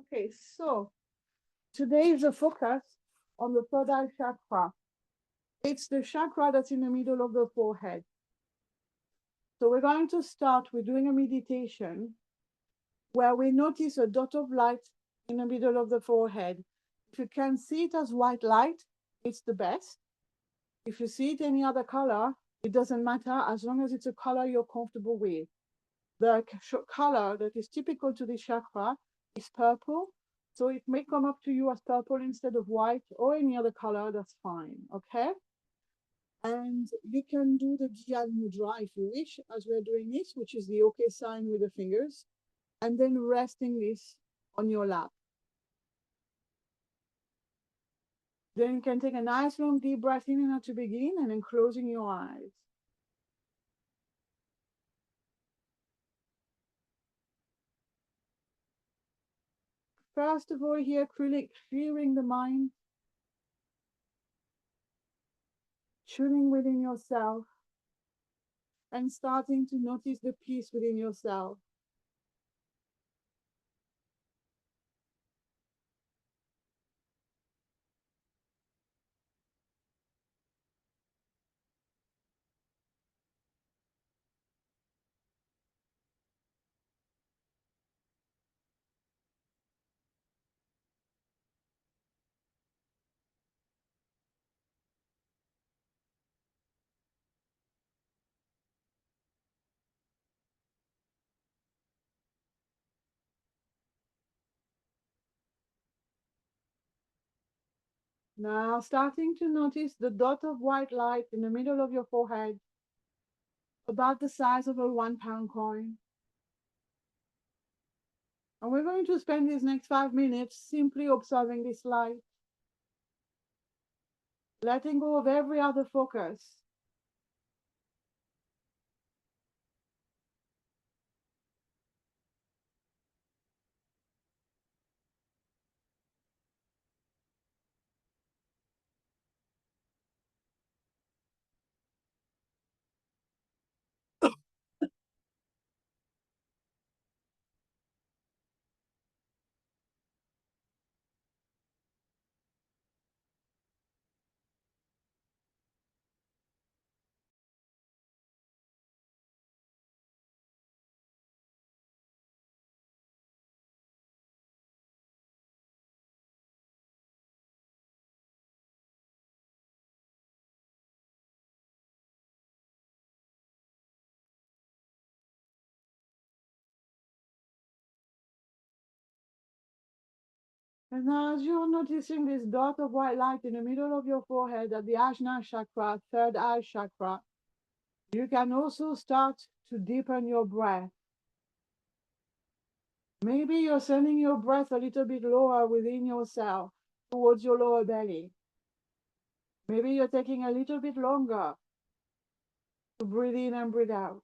Okay, so today is a focus on the third eye chakra. It's the chakra that's in the middle of the forehead. So we're going to start with doing a meditation where we notice a dot of light in the middle of the forehead. If you can see it as white light, it's the best. If you see it any other color, it doesn't matter as long as it's a color you're comfortable with. The color that is typical to this chakra is purple. So it may come up to you as purple instead of white or any other color, that's fine, okay? And you can do the Gyan mudra if you wish, as we're doing this, which is the okay sign with the fingers, and then resting this on your lap. Then you can take a nice long deep breath in and out to begin, and then closing your eyes. First of all, here, clearing the mind, tuning within yourself, and starting to notice the peace within yourself. Now, starting to notice the dot of white light in the middle of your forehead, about the size of a £1 coin. And we're going to spend these next 5 minutes simply observing this light, letting go of every other focus. And as you're noticing this dot of white light in the middle of your forehead at the Ajna chakra, third eye chakra, you can also start to deepen your breath. Maybe you're sending your breath a little bit lower within yourself towards your lower belly. Maybe you're taking a little bit longer to breathe in and breathe out.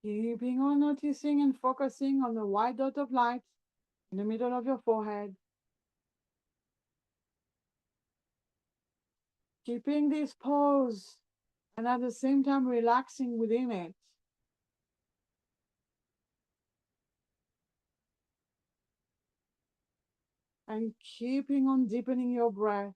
Keeping on noticing and focusing on the white dot of light in the middle of your forehead. Keeping this pose and at the same time relaxing within it. And keeping on deepening your breath.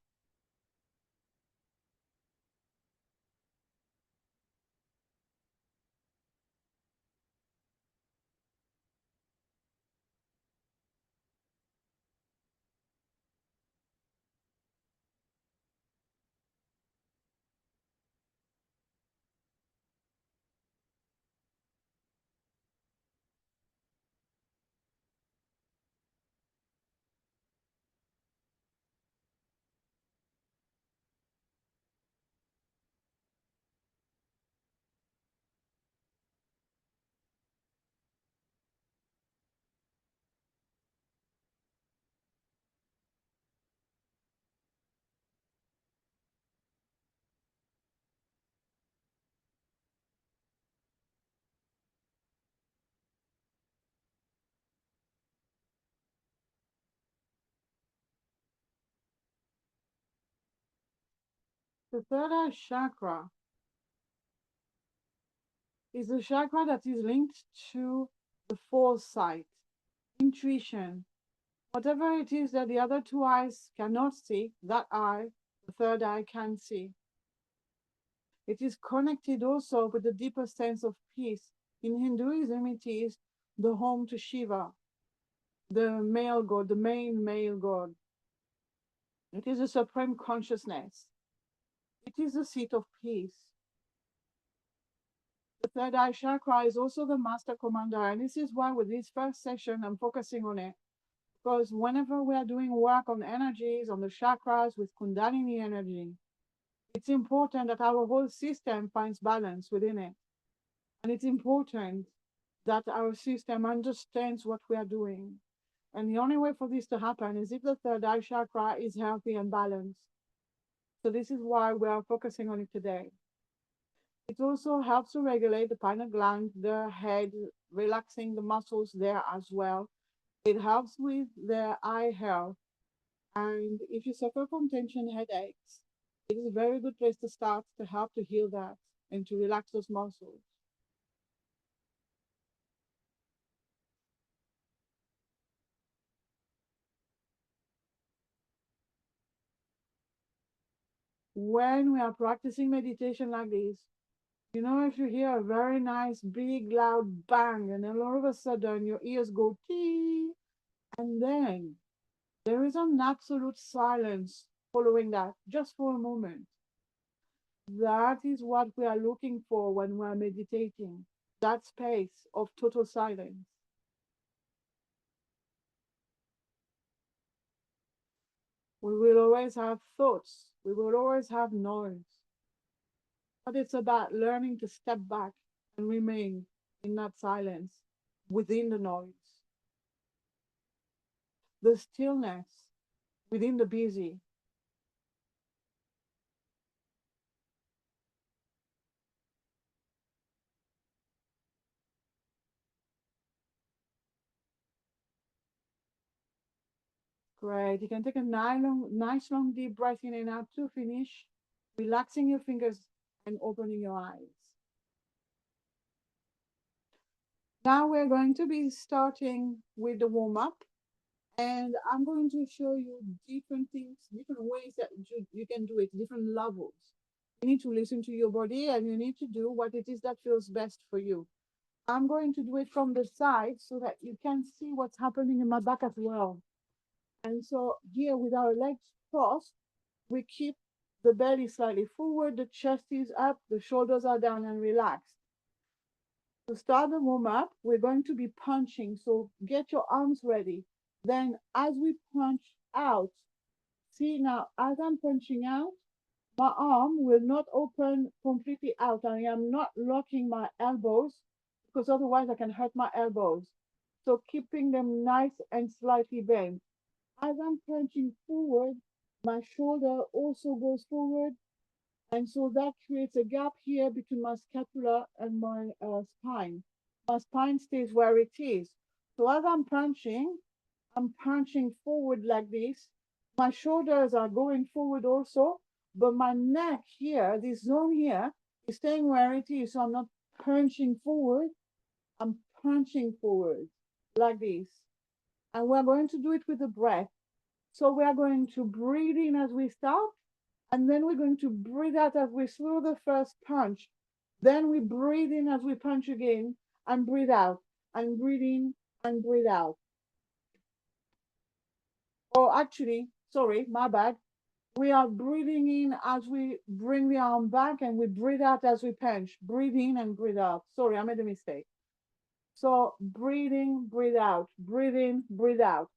The third eye chakra is the chakra that is linked to the foresight, intuition. Whatever it is that the other two eyes cannot see, that eye, the third eye, can see. It is connected also with the deeper sense of peace. In Hinduism, it is the home to Shiva, the male god, the main male god. It is a supreme consciousness. It is the seat of peace. The third eye chakra is also the master commander, and this is why with this first session, I'm focusing on it. Because whenever we are doing work on energies, on the chakras with Kundalini energy, it's important that our whole system finds balance within it. And it's important that our system understands what we are doing. And the only way for this to happen is if the third eye chakra is healthy and balanced. So this is why we are focusing on it today. It also helps to regulate the pineal gland, the head, relaxing the muscles there as well. It helps with the eye health. And if you suffer from tension headaches, it is a very good place to start to help to heal that and to relax those muscles. When we are practicing meditation like this, if you hear a very nice, big, loud bang, and then all of a sudden your ears go tee, and then there is an absolute silence following that, just for a moment. That is what we are looking for when we are meditating, that space of total silence. We will always have thoughts, we will always have noise, but it's about learning to step back and remain in that silence within the noise, the stillness within the busy. Great. You can take a nice long deep breath in and out to finish, relaxing your fingers and opening your eyes. Now we're going to be starting with the warm up, and I'm going to show you different things, different ways that you can do it, different levels. You need to listen to your body and you need to do what it is that feels best for you. I'm going to do it from the side so that you can see what's happening in my back as well. And so here with our legs crossed, we keep the belly slightly forward, the chest is up, the shoulders are down and relaxed. To start the warm up, we're going to be punching. So get your arms ready. Then as we punch out, see now, as I'm punching out, my arm will not open completely out. I am not locking my elbows because otherwise I can hurt my elbows. So keeping them nice and slightly bent. As I'm punching forward, my shoulder also goes forward. And so that creates a gap here between my scapula and my spine. My spine stays where it is. So as I'm punching forward like this. My shoulders are going forward also, but my neck here, this zone here, is staying where it is. So I'm not punching forward. I'm punching forward like this. And we're going to do it with the breath. So we are going to breathe in as we start, and then we're going to breathe out as we slow the first punch. Then we breathe in as we punch again, and breathe out, and breathe in, and breathe out. Or actually, sorry, my bad. We are breathing in as we bring the arm back, and we breathe out as we punch. Breathe in and breathe out. Sorry, I made a mistake. So breathe in, breathe out, breathe in, breathe out.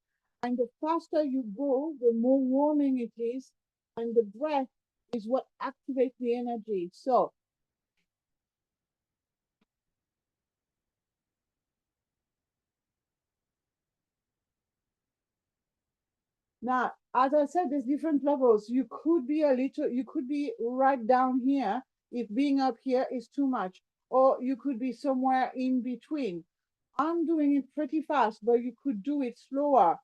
And the faster you go, the more warming it is. And the breath is what activates the energy. So now, as I said, there's different levels. You could be right down here if being up here is too much, or you could be somewhere in between. I'm doing it pretty fast, but you could do it slower.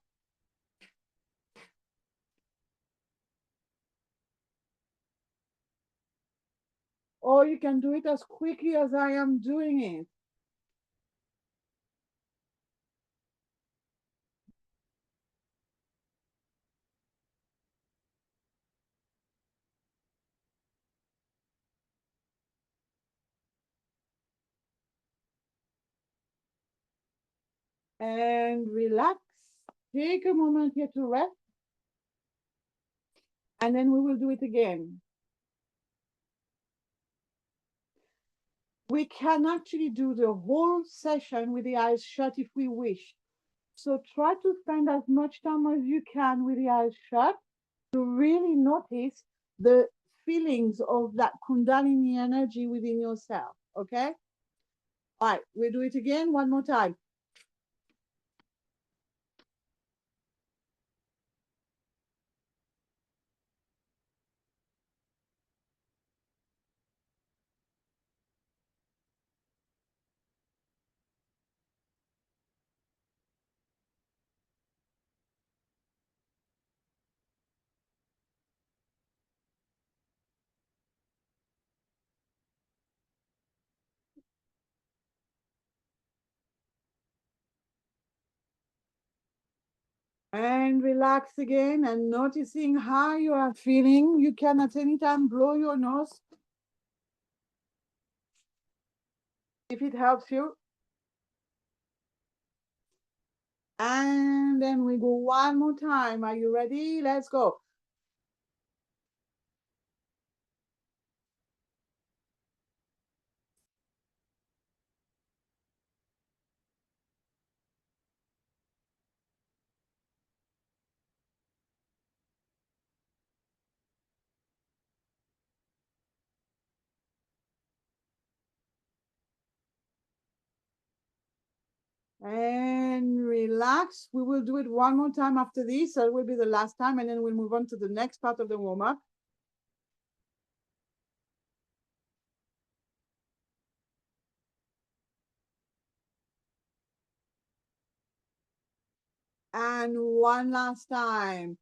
Or you can do it as quickly as I am doing it. And relax. Take a moment here to rest, and then we will do it again. We can actually do the whole session with the eyes shut if we wish. So try to spend as much time as you can with the eyes shut to really notice the feelings of that Kundalini energy within yourself. Okay? All right, we'll do it again one more time. And relax again and noticing how you are feeling. You can at any time blow your nose if it helps you. And then we go one more time. Are you ready? Let's go. And relax. We will do it one more time after this. So it will be the last time, and then we'll move on to the next part of the warm-up. And one last time.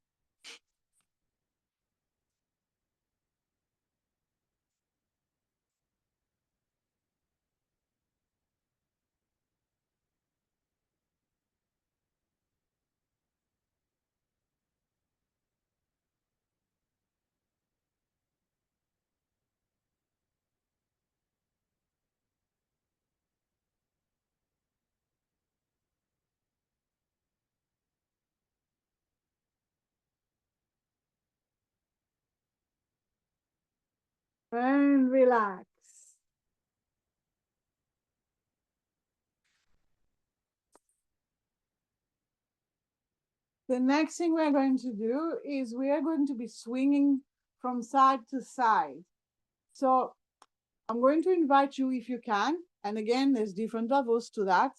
And relax. The next thing we're going to do is we are going to be swinging from side to side. So I'm going to invite you if you can. And again, there's different levels to that.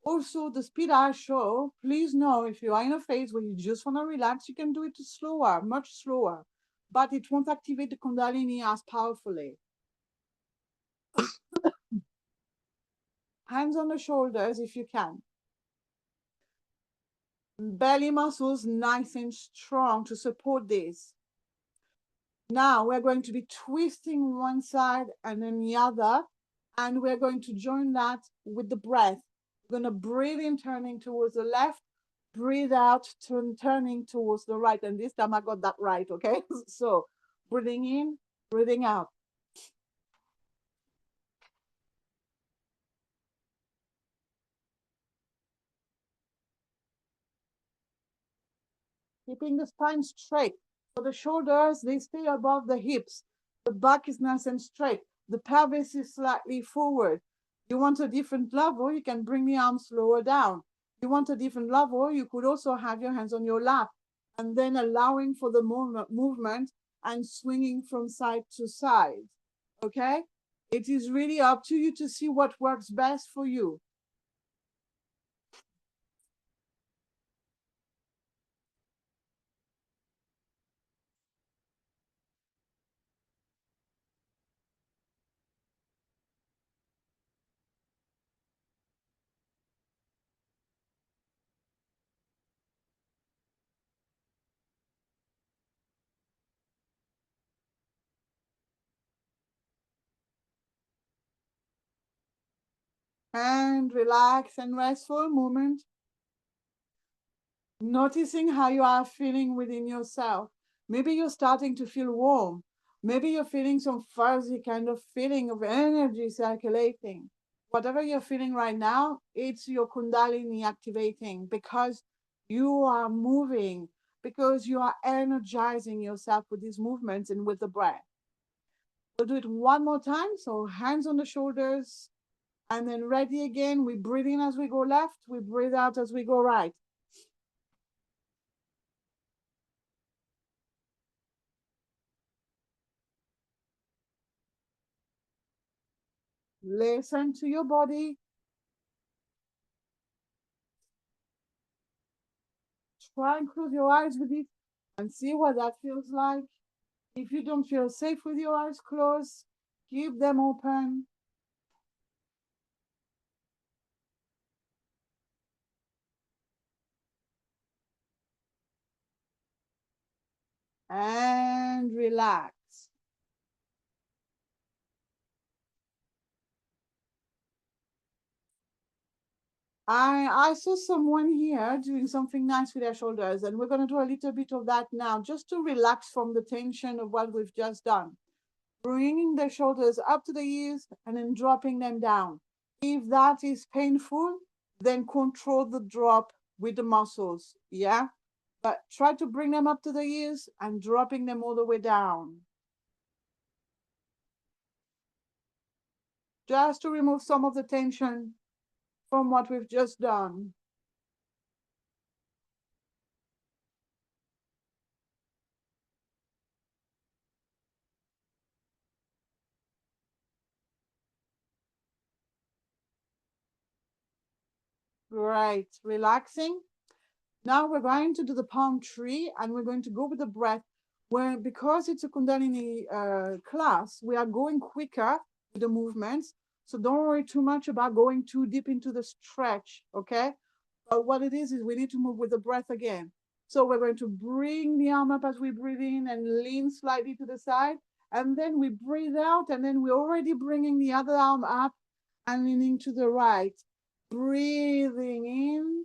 Also, the speed I show, please know if you are in a phase where you just want to relax, you can do it slower, much slower, but it won't activate the Kundalini as powerfully. Hands on the shoulders if you can. Belly muscles nice and strong to support this. Now we're going to be twisting one side and then the other, and we're going to join that with the breath. We're going to breathe in, turning towards the left, breathe out, turning towards the right. And this time I got that right, okay? So breathing in, breathing out. Keeping the spine straight. So the shoulders, they stay above the hips. The back is nice and straight. The pelvis is slightly forward. You want a different level, you can bring the arms lower down. You want a different level, you could also have your hands on your lap and then allowing for the movement and swinging from side to side. Okay? It is really up to you to see what works best for you. And relax and rest for a moment. Noticing how you are feeling within yourself. Maybe you're starting to feel warm. Maybe you're feeling some fuzzy kind of feeling of energy circulating. Whatever you're feeling right now, it's your Kundalini activating because you are moving, because you are energizing yourself with these movements and with the breath. We'll do it one more time. So hands on the shoulders and then ready again. We breathe in as we go left. We breathe out as we go right. Listen to your body. Try and close your eyes with it and see what that feels like. If you don't feel safe with your eyes closed, keep them open. And relax. I saw someone here doing something nice with their shoulders, and we're going to do a little bit of that now, just to relax from the tension of what we've just done. Bringing the shoulders up to the ears and then dropping them down. If that is painful, then control the drop with the muscles. Yeah. But try to bring them up to the ears and dropping them all the way down. Just to remove some of the tension from what we've just done. Right. Relaxing. Now we're going to do the palm tree and we're going to go with the breath where, because it's a Kundalini class, we are going quicker with the movements. So don't worry too much about going too deep into the stretch, okay? But what it is we need to move with the breath again. So we're going to bring the arm up as we breathe in and lean slightly to the side. And then we breathe out and then we're already bringing the other arm up and leaning to the right. Breathing in,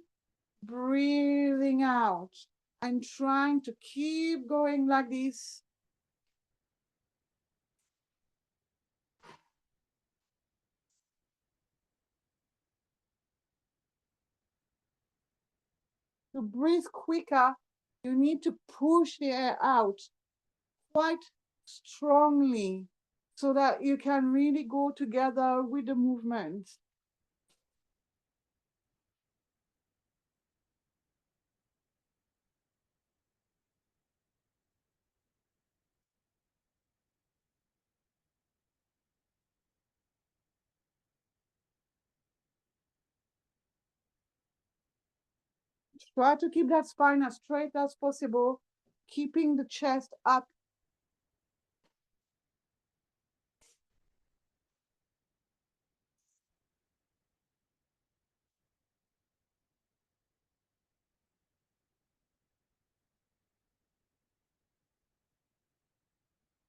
breathing out, and trying to keep going like this. To breathe quicker, you need to push the air out quite strongly so that you can really go together with the movement. Try to keep that spine as straight as possible, keeping the chest up.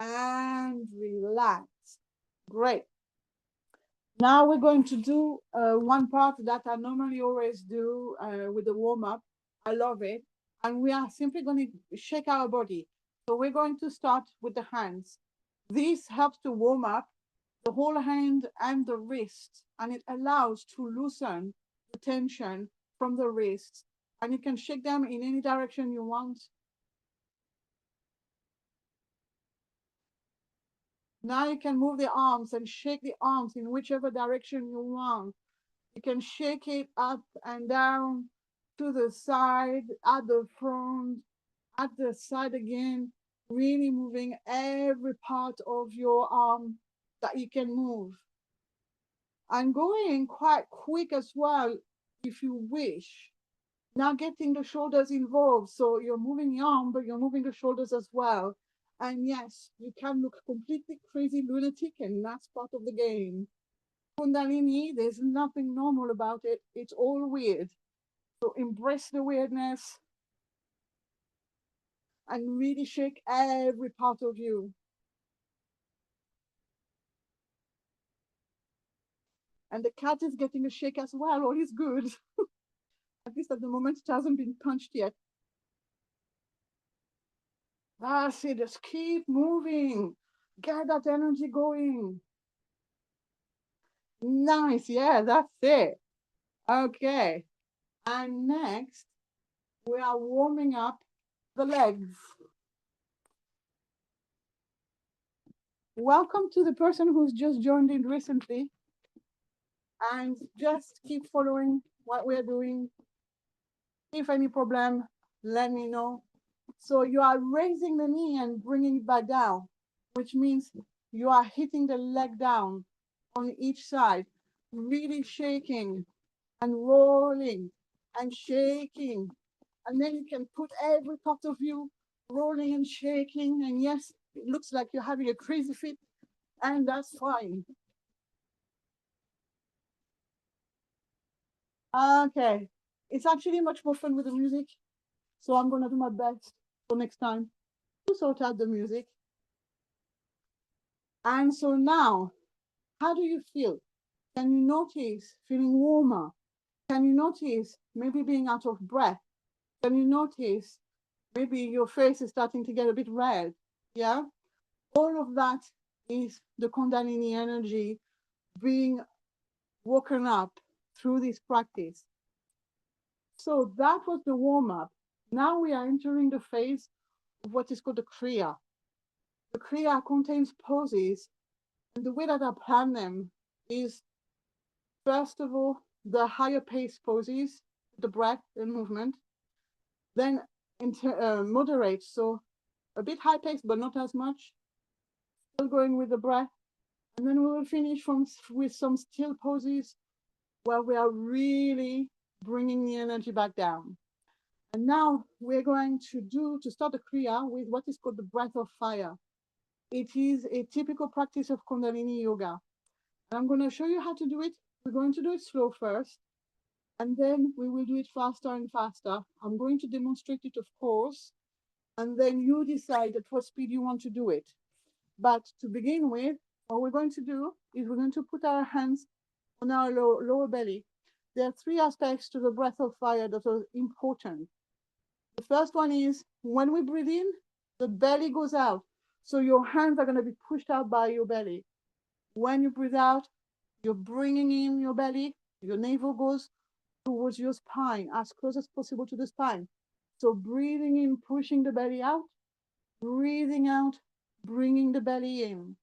and relax. Great. Now we're going to do one part that I normally always do with the warm up. I love it. And we are simply going to shake our body. So we're going to start with the hands. This helps to warm up the whole hand and the wrist, and it allows to loosen the tension from the wrists. And you can shake them in any direction you want. Now you can move the arms and shake the arms in whichever direction you want. You can shake it up and down, to the side, at the front, at the side again, really moving every part of your arm that you can move. And going quite quick as well, if you wish. Now getting the shoulders involved. So you're moving the arm, but you're moving the shoulders as well. And yes, you can look completely crazy lunatic, and that's part of the game. Kundalini, there's nothing normal about it. It's all weird. So embrace the weirdness and really shake every part of you. And the cat is getting a shake as well. All is good. At least at the moment, it hasn't been punched yet. That's it. Just keep moving. Get that energy going. Nice. Yeah, that's it. Okay. And next, we are warming up the legs. Welcome to the person who's just joined in recently. And just keep following what we're doing. If any problem, let me know. So you are raising the knee and bringing it back down, which means you are hitting the leg down on each side, really shaking and rolling and shaking. And then you can put every part of you rolling and shaking. And yes, it looks like you're having a crazy fit, and that's fine. Okay. It's actually much more fun with the music. So I'm going to do my best for next time to sort out the music. And so now, how do you feel? Can you notice feeling warmer? Can you notice maybe being out of breath? Can you notice maybe your face is starting to get a bit red? Yeah? All of that is the Kundalini energy being woken up through this practice. So that was the warm up. Now we are entering the phase of what is called the Kriya. The Kriya contains poses, and the way that I plan them is, first of all, the higher pace poses, the breath and movement, then moderate, so a bit high pace, but not as much, still going with the breath, and then we will finish with some still poses where we are really bringing the energy back down. And now we're going to start the Kriya with what is called the breath of fire. It is a typical practice of Kundalini Yoga. And I'm going to show you how to do it. We're going to do it slow first, and then we will do it faster and faster. I'm going to demonstrate it, of course, and then you decide at what speed you want to do it. But to begin with, what we're going to do is we're going to put our hands on our lower belly. There are three aspects to the breath of fire that are important. The first one is when we breathe in, the belly goes out. So your hands are going to be pushed out by your belly. When you breathe out, you're bringing in your belly, your navel goes towards your spine, as close as possible to the spine. So breathing in, pushing the belly out, breathing out, bringing the belly in.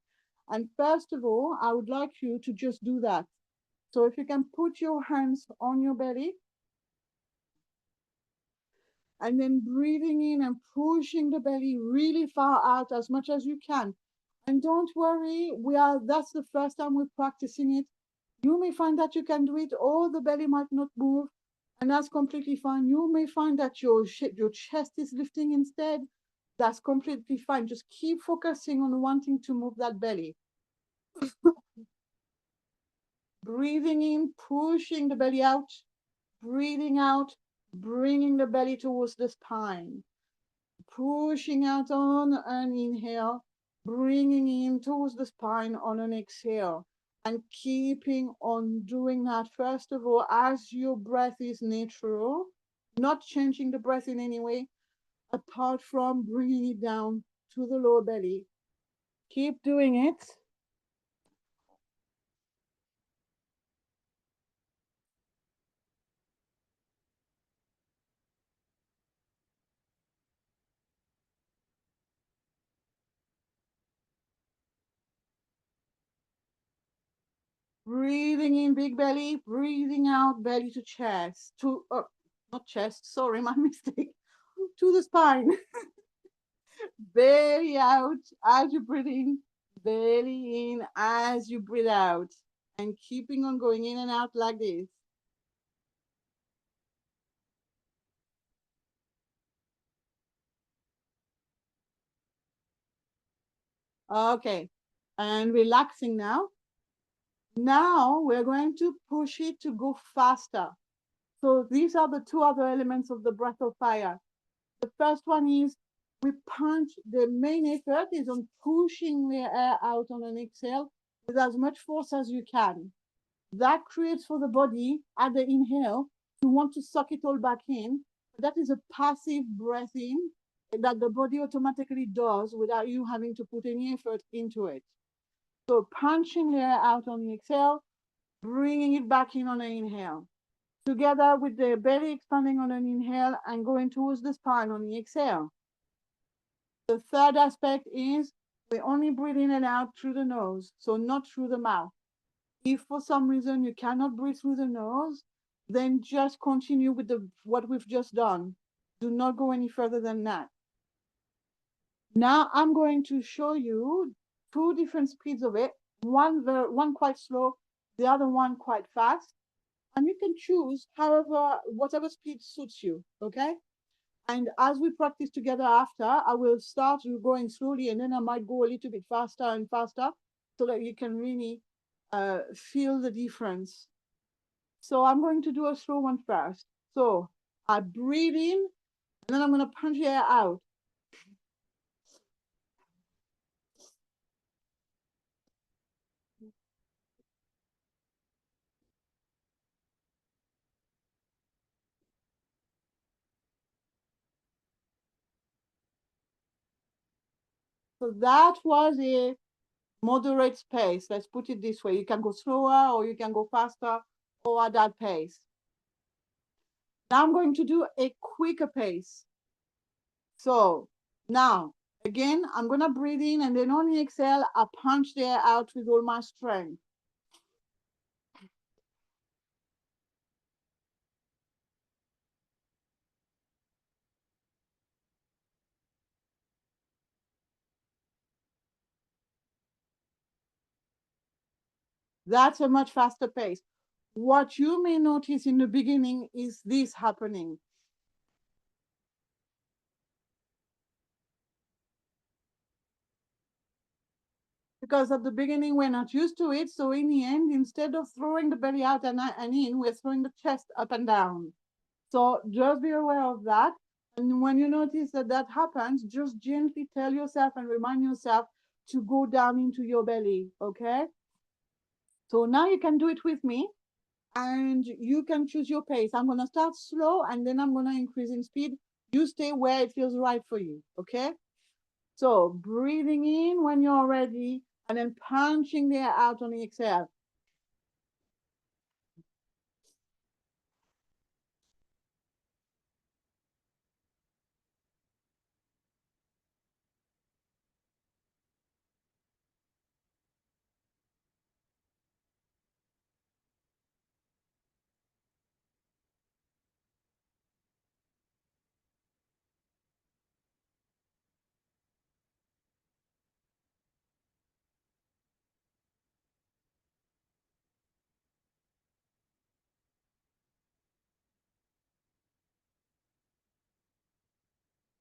And first of all, I would like you to just do that. So if you can put your hands on your belly, and then breathing in and pushing the belly really far out as much as you can. And don't worry, that's the first time we're practicing it. You may find that you can do it, or the belly might not move, and that's completely fine. You may find that your chest is lifting instead. That's completely fine. Just keep focusing on wanting to move that belly. Breathing in, pushing the belly out, breathing out, bringing the belly towards the spine. Pushing out on an inhale, bringing in towards the spine on an exhale, and keeping on doing that, first of all, as your breath is natural, not changing the breath in any way, apart from bringing it down to the lower belly. Keep doing it. Breathing in big belly, breathing out belly to chest, not chest, sorry, my mistake, to the spine. Belly out as you breathe in, belly in as you breathe out, and keeping on going in and out like this. Okay, and relaxing now. Now we're going to push it to go faster. So these are the two other elements of the breath of fire. The first one is we punch, the main effort is on pushing the air out on an exhale with as much force as you can. That creates for the body at the inhale to want to suck it all back in. That is a passive breath in that the body automatically does without you having to put any effort into it. So punching the air out on the exhale, bringing it back in on the inhale. Together with the belly expanding on an inhale and going towards the spine on the exhale. The third aspect is we only breathe in and out through the nose, so not through the mouth. If for some reason you cannot breathe through the nose, then just continue with what we've just done. Do not go any further than that. Now I'm going to show you two different speeds of it. One quite slow, the other one quite fast. And you can choose whatever speed suits you, okay? And as we practice together after, I will start going slowly and then I might go a little bit faster and faster so that you can really feel the difference. So I'm going to do a slow one first. So I breathe in and then I'm going to punch the air out. So that was a moderate pace. Let's put it this way. You can go slower or you can go faster or at that pace. Now I'm going to do a quicker pace. So now, again, I'm going to breathe in and then on the exhale, I punch the air out with all my strength. That's a much faster pace. What you may notice in the beginning is this happening. Because at the beginning, we're not used to it. So in the end, instead of throwing the belly out and in, we're throwing the chest up and down. So just be aware of that. And when you notice that that happens, just gently tell yourself and remind yourself to go down into your belly, okay? So now you can do it with me and you can choose your pace. I'm going to start slow and then I'm going to increase in speed. You stay where it feels right for you, okay? So breathing in when you're ready and then punching the air out on the exhale.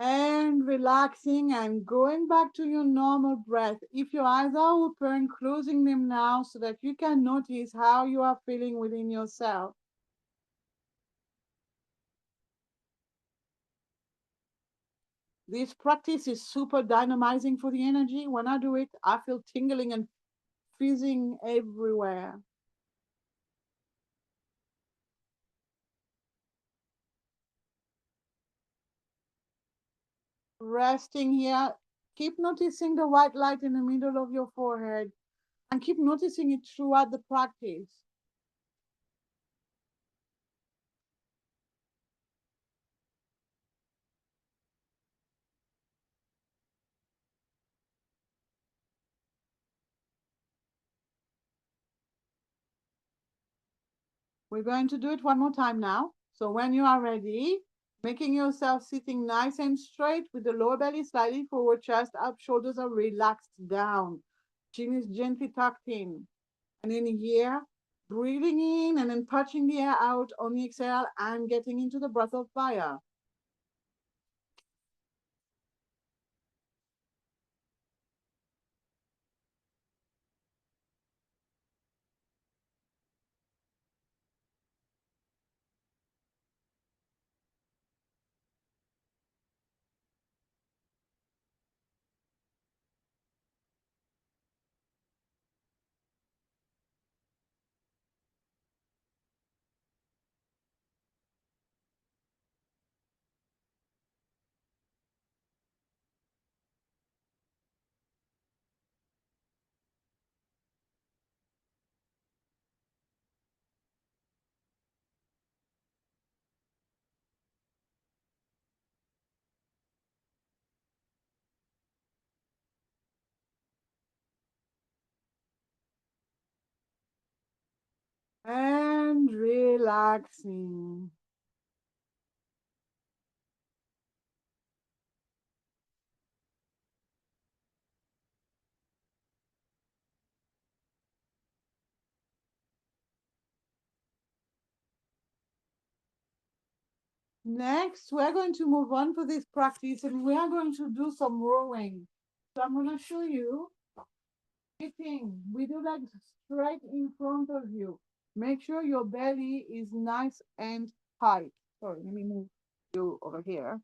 And relaxing and going back to your normal breath. If your eyes are open, closing them now so that you can notice how you are feeling within yourself. This practice is super dynamizing for the energy. When I do it, I feel tingling and fizzing everywhere. Resting here, keep noticing the white light in the middle of your forehead and keep noticing it throughout the practice. We're going to do it one more time now. So when you are ready, making yourself sitting nice and straight with the lower belly slightly forward, chest up, shoulders are relaxed down. Chin is gently tucked in. And in here, breathing in and then touching the air out on the exhale and getting into the breath of fire. And relaxing. Next, we're going to move on for this practice and we are going to do some rowing. So I'm going to show you sitting with your legs straight in front of you. Make sure your belly is nice and tight. Sorry, let me move you over here.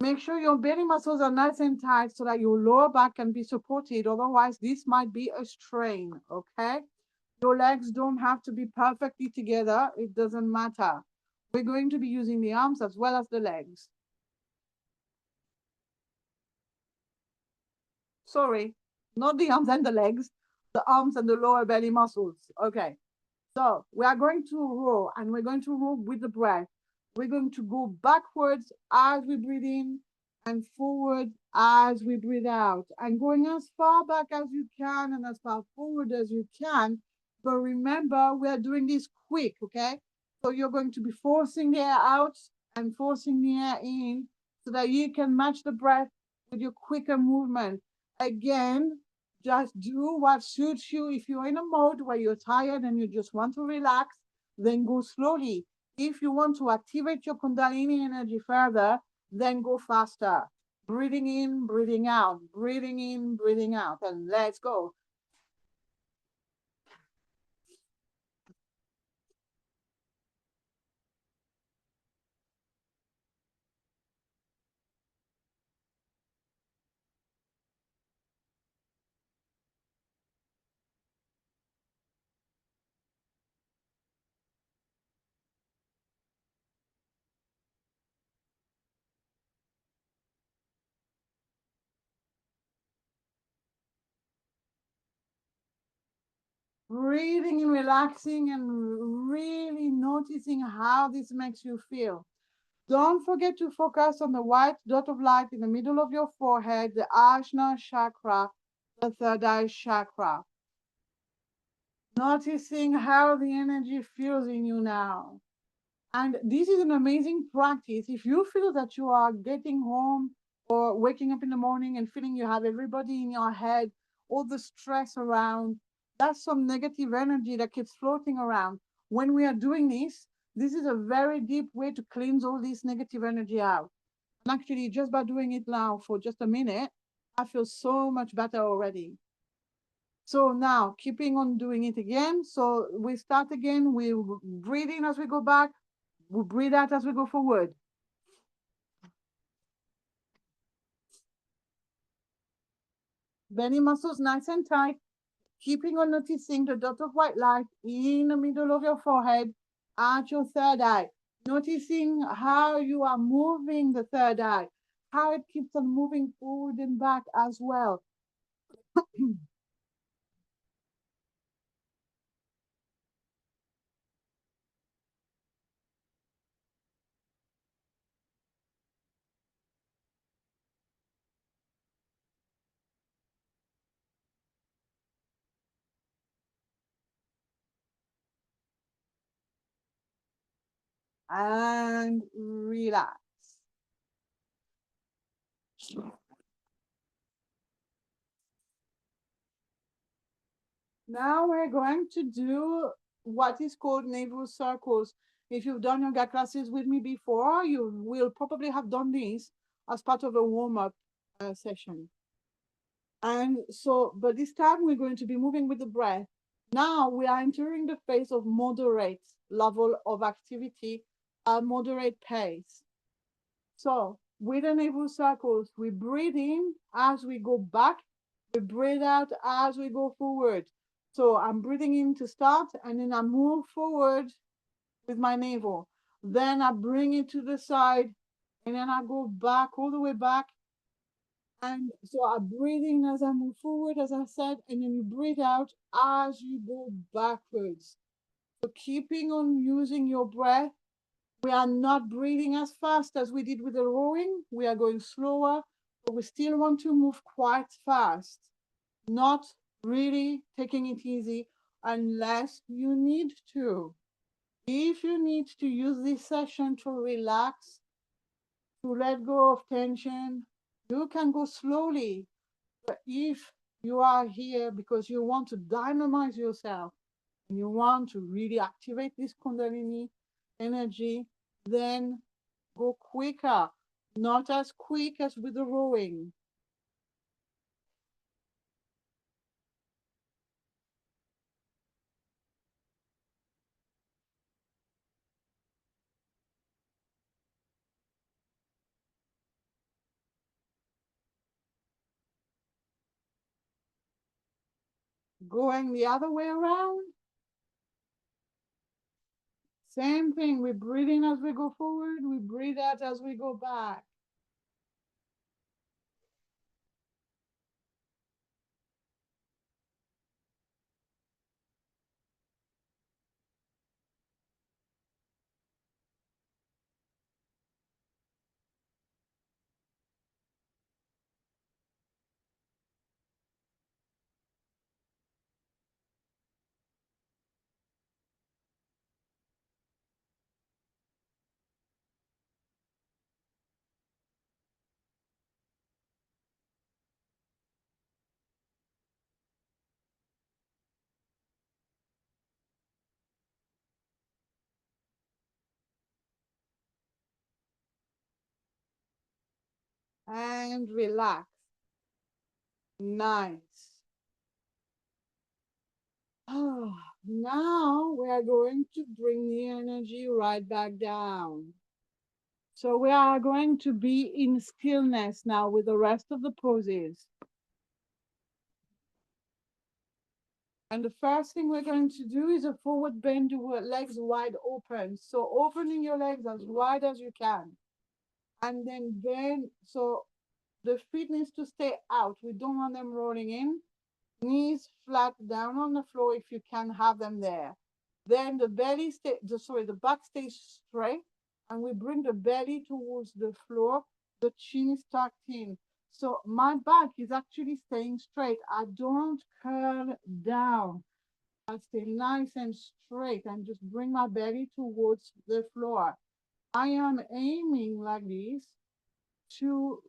Make sure your belly muscles are nice and tight so that your lower back can be supported. Otherwise, this might be a strain, okay? Your legs don't have to be perfectly together. It doesn't matter. We're going to be using the arms as well as the legs. Sorry, not the arms and the legs, the arms and the lower belly muscles. Okay. So we are going to row and we're going to row with the breath. We're going to go backwards as we breathe in and forward as we breathe out and going as far back as you can and as far forward as you can. But remember, we are doing this quick, okay? So you're going to be forcing the air out and forcing the air in so that you can match the breath with your quicker movement. Again, just do what suits you. If you're in a mode where you're tired and you just want to relax, then go slowly. If you want to activate your Kundalini energy further, then go faster. Breathing in, breathing out, breathing in, breathing out, and let's go. Breathing and relaxing and really noticing how this makes you feel. Don't forget to focus on the white dot of light in the middle of your forehead, the Ajna chakra, the third eye chakra. Noticing how the energy feels in you now. And this is an amazing practice. If you feel that you are getting home or waking up in the morning and feeling you have everybody in your head, all the stress around, that's some negative energy that keeps floating around. When we are doing this is a very deep way to cleanse all this negative energy out. And actually, just by doing it now for just a minute, I feel so much better already. So now, keeping on doing it again. So we start again. We breathe in as we go back. We breathe out as we go forward. Belly muscles nice and tight, keeping on noticing the dot of white light in the middle of your forehead at your third eye. Noticing how you are moving the third eye, how it keeps on moving forward and back as well. And relax. Now we're going to do what is called navel circles. If you've done yoga classes with me before, you will probably have done this as part of a warm-up session. And so, but this time we're going to be moving with the breath. Now we are entering the phase of moderate level of activity, a moderate pace. So with the navel circles, we breathe in as we go back, we breathe out as we go forward. So I'm breathing in to start, and then I move forward with my navel. Then I bring it to the side, and then I go back, all the way back. And so I breathe in as I move forward, as I said, and then you breathe out as you go backwards. So keeping on using your breath. We are not breathing as fast as we did with the rowing. We are going slower, but we still want to move quite fast, not really taking it easy unless you need to. If you need to use this session to relax, to let go of tension, you can go slowly. But if you are here because you want to dynamize yourself and you want to really activate this Kundalini energy, then go quicker, not as quick as with the rowing. Going the other way around, same thing. We breathe in as we go forward, we breathe out as we go back. And relax. Nice. Oh, now we are going to bring the energy right back down. So we are going to be in stillness now with the rest of the poses. And the first thing we're going to do is a forward bend, your legs wide open. So opening your legs as wide as you can. And then bend. So the feet needs to stay out. We don't want them rolling in. Knees flat down on the floor if you can have them there. Then the belly the back stays straight, and we bring the belly towards the floor. The chin is tucked in. So my back is actually staying straight. I don't curl down. I stay nice and straight and just bring my belly towards the floor. I am aiming like this to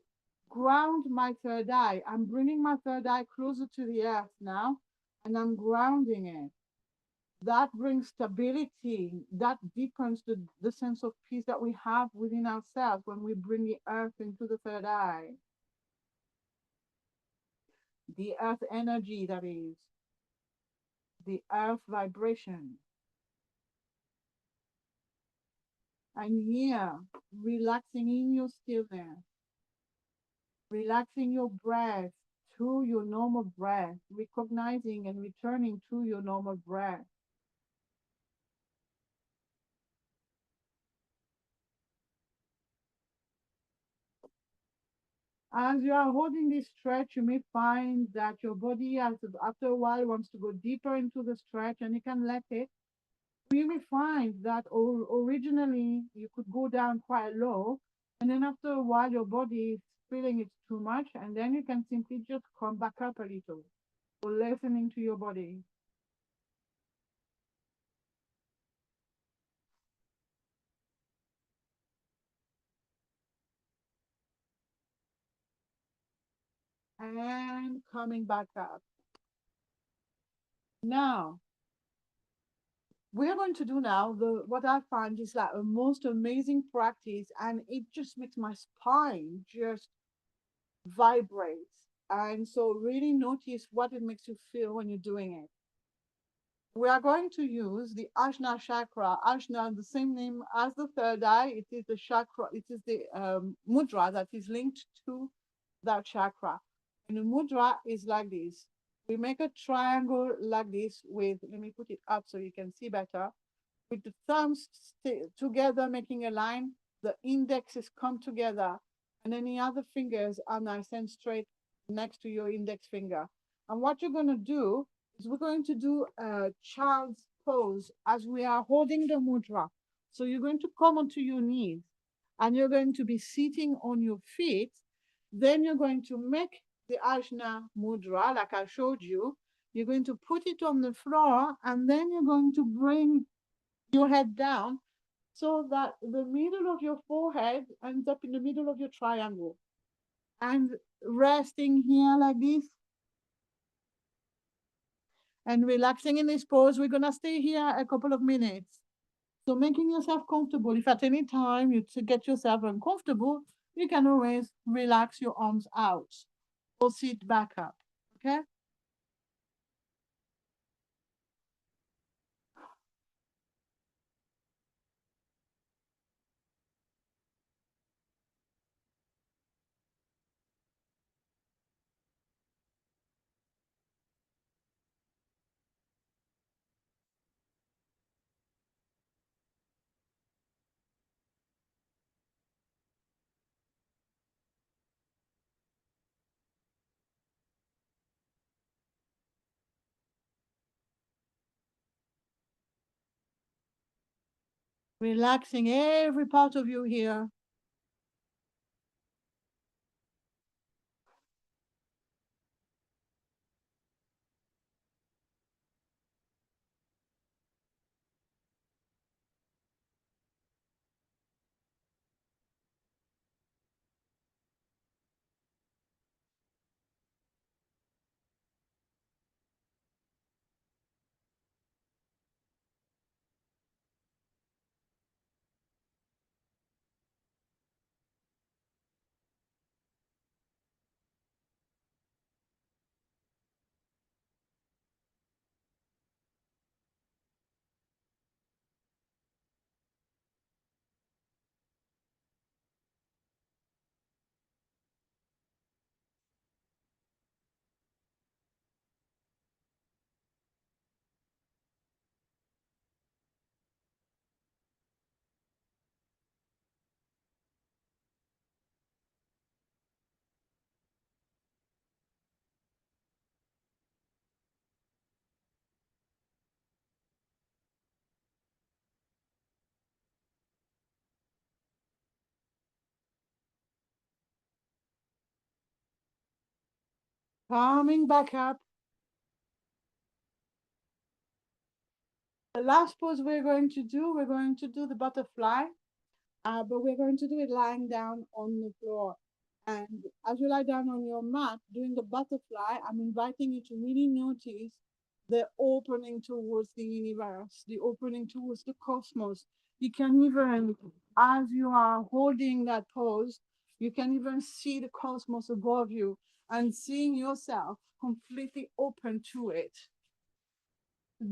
ground my third eye. I'm bringing my third eye closer to the earth now, and I'm grounding it. That brings stability. That deepens the sense of peace that we have within ourselves when we bring the earth into the third eye. The earth energy, that is, the earth vibration. And here, relaxing in your stillness, relaxing your breath to your normal breath, recognizing and returning to your normal breath. As you are holding this stretch, you may find that your body, after a while, wants to go deeper into the stretch, and you can let it. You may find that originally you could go down quite low, and then after a while, your body is feeling it's too much, and then you can simply just come back up a little. So listening to your body. And coming back up. Now, we're going to do now the what I find is like a most amazing practice, and it just makes my spine just vibrate. And so really notice what it makes you feel when you're doing it. We are going to use the Ajna chakra. Ajna, the same name as the third eye. It is the chakra, it is the mudra that is linked to that chakra. And the mudra is like this. We make a triangle like this with, let me put it up so you can see better. With the thumbs together, making a line, the indexes come together, and then the other fingers are nice and straight next to your index finger. And what you're going to do is we're going to do a child's pose as we are holding the mudra. So you're going to come onto your knees, and you're going to be sitting on your feet. Then you're going to make the Ajna mudra, like I showed you. You're going to put it on the floor, and then you're going to bring your head down so that the middle of your forehead ends up in the middle of your triangle. And resting here like this and relaxing in this pose. We're going to stay here a couple of minutes. So making yourself comfortable. If at any time you to get yourself uncomfortable, you can always relax your arms out or sit back up. Okay? Relaxing every part of you here. Coming back up. The last pose we're going to do the butterfly, but we're going to do it lying down on the floor. And as you lie down on your mat doing the butterfly, I'm inviting you to really notice the opening towards the universe, the opening towards the cosmos. You can even, as you are holding that pose, you can even see the cosmos above you and seeing yourself completely open to it.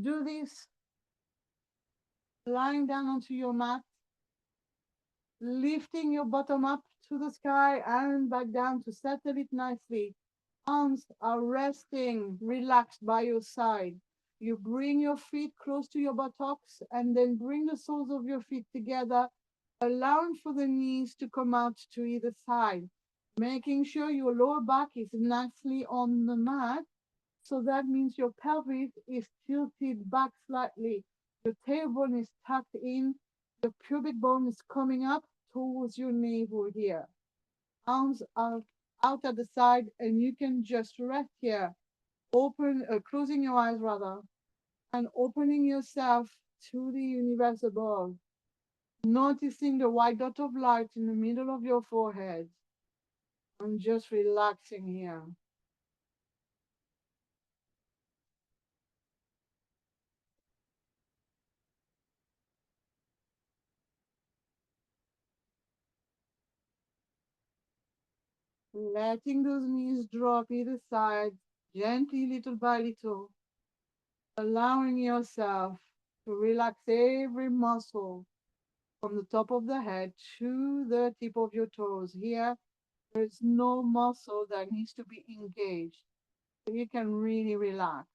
Do this lying down onto your mat, lifting your bottom up to the sky and back down to settle it nicely. Arms are resting, relaxed by your side. You bring your feet close to your buttocks and then bring the soles of your feet together, allowing for the knees to come out to either side, making sure your lower back is nicely on the mat. So that means your pelvis is tilted back slightly. Your tailbone is tucked in. The pubic bone is coming up towards your navel here. Arms are out at the side, and you can just rest here, closing your eyes rather, and opening yourself to the universe above, noticing the white dot of light in the middle of your forehead, and just relaxing here. Letting those knees drop either side, gently, little by little, allowing yourself to relax every muscle from the top of the head to the tip of your toes. Here, there's no muscle that needs to be engaged. So you can really relax.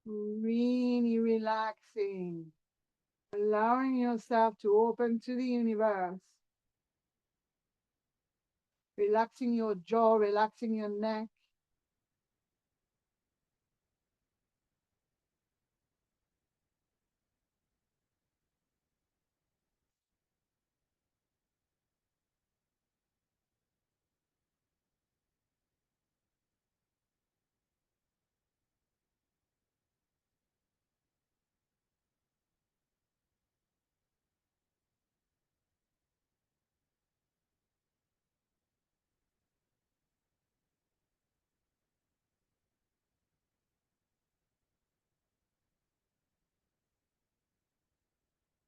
Really relaxing. Allowing yourself to open to the universe. Relaxing your jaw, relaxing your neck.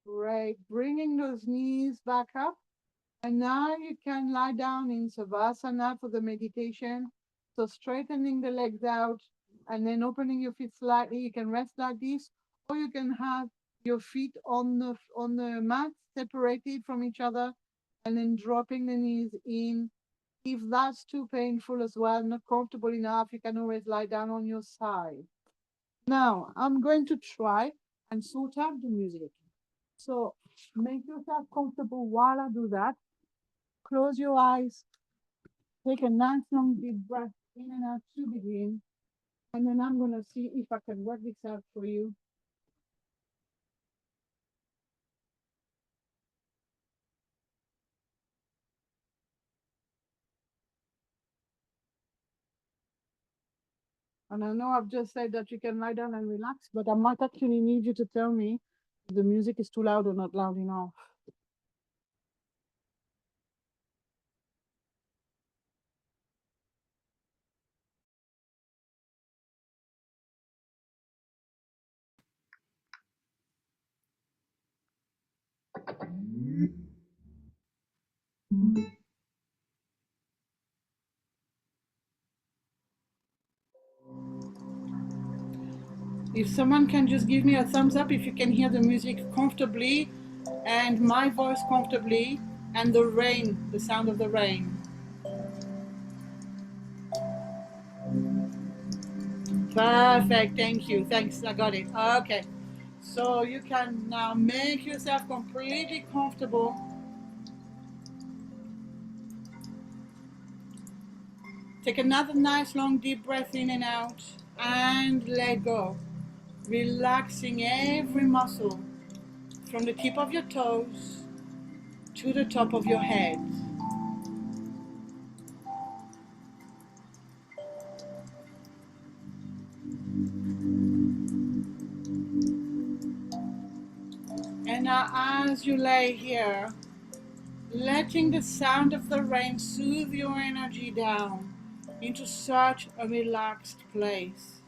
Great. Bringing those knees back up. And now you can lie down in Savasana for the meditation. So straightening the legs out and then opening your feet slightly. You can rest like this, or you can have your feet on the mat separated from each other and then dropping the knees in. If that's too painful as well, not comfortable enough, you can always lie down on your side. Now I'm going to try and sort out the music. So make yourself comfortable while I do that. Close your eyes, take a nice long deep breath in and out to begin. And then I'm going to see if I can work this out for you. And I know I've just said that you can lie down and relax, but I might actually need you to tell me if the music is too loud or not loud enough. If someone can just give me a thumbs up if you can hear the music comfortably and my voice comfortably and the rain, the sound of the rain. Perfect, thank you. Thanks, I got it. Okay. So you can now make yourself completely comfortable. Take another nice long deep breath in and out and let go. Relaxing every muscle from the tip of your toes to the top of your head. And now as you lay here, letting the sound of the rain soothe your energy down into such a relaxed place.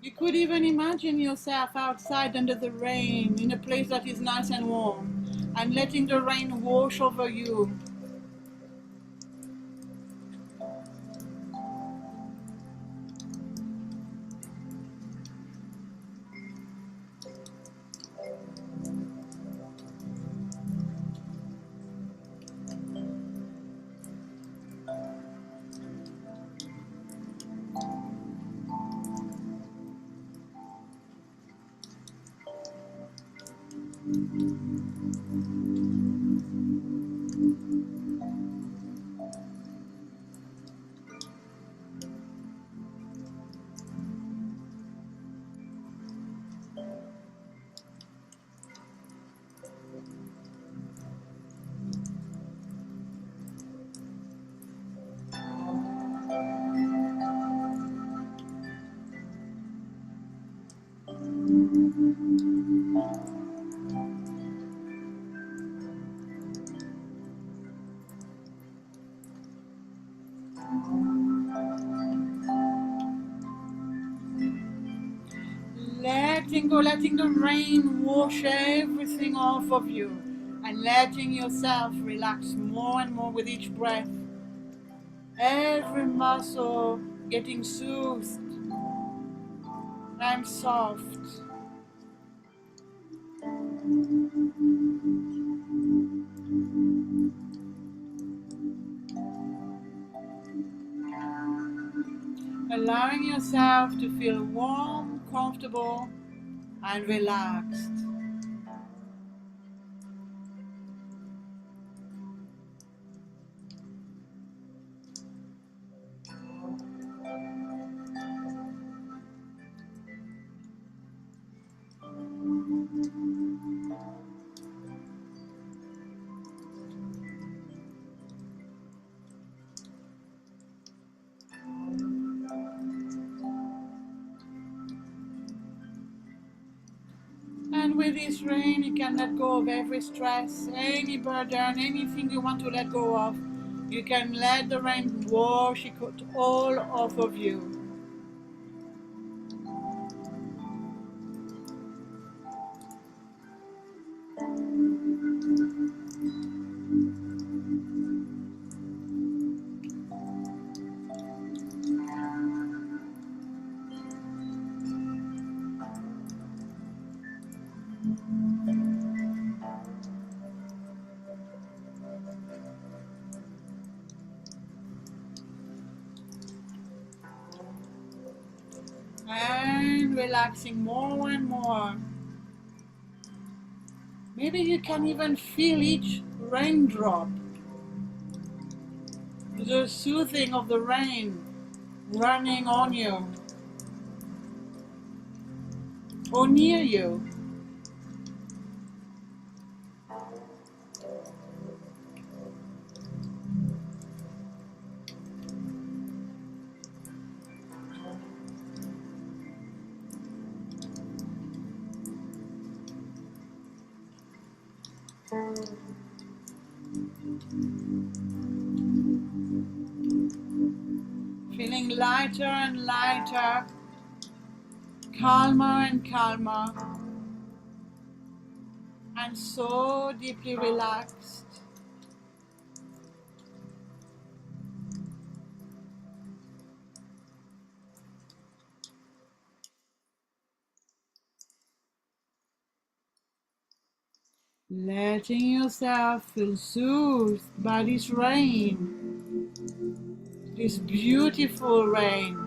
You could even imagine yourself outside under the rain in a place that is nice and warm, and letting the rain wash over you. Letting the rain wash everything off of you, and letting yourself relax more and more with each breath. Every muscle getting soothed and soft. Allowing yourself to feel warm, comfortable, and relaxed. And with this rain, you can let go of every stress, any burden, anything you want to let go of. You can let the rain wash it all off of you. And relaxing more and more. Maybe you can even feel each raindrop, the soothing of the rain running on you or near you. Feeling lighter and lighter, calmer and calmer, and so deeply relaxed. Letting yourself feel soothed by this rain, this beautiful rain.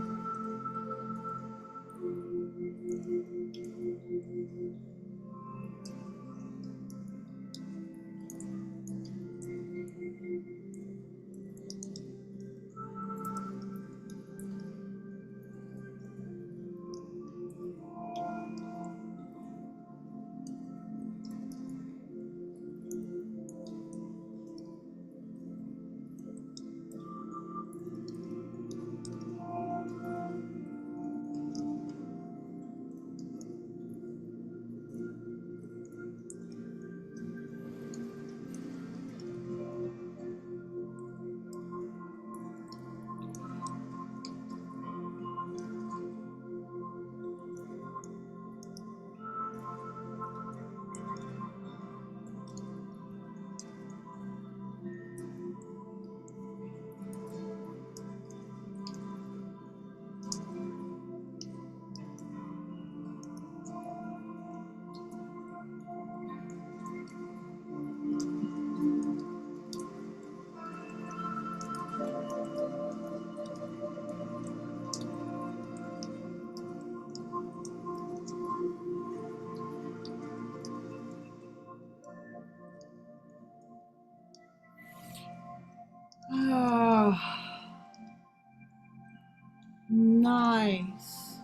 Ah, nice.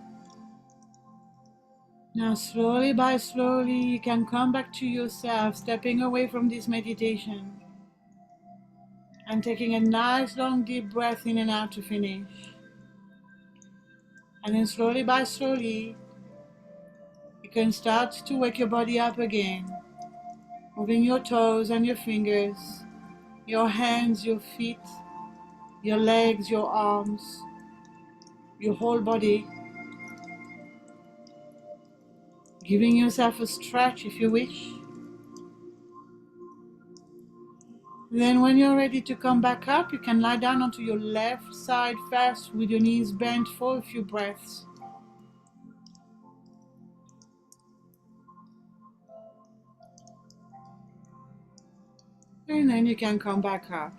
Now slowly by slowly you can come back to yourself, stepping away from this meditation and taking a nice long deep breath in and out to finish. And then slowly by slowly you can start to wake your body up again, moving your toes and your fingers, your hands, your feet, your legs, your arms, your whole body, giving yourself a stretch if you wish. Then when you're ready to come back up, you can lie down onto your left side first with your knees bent for a few breaths. And then you can come back up.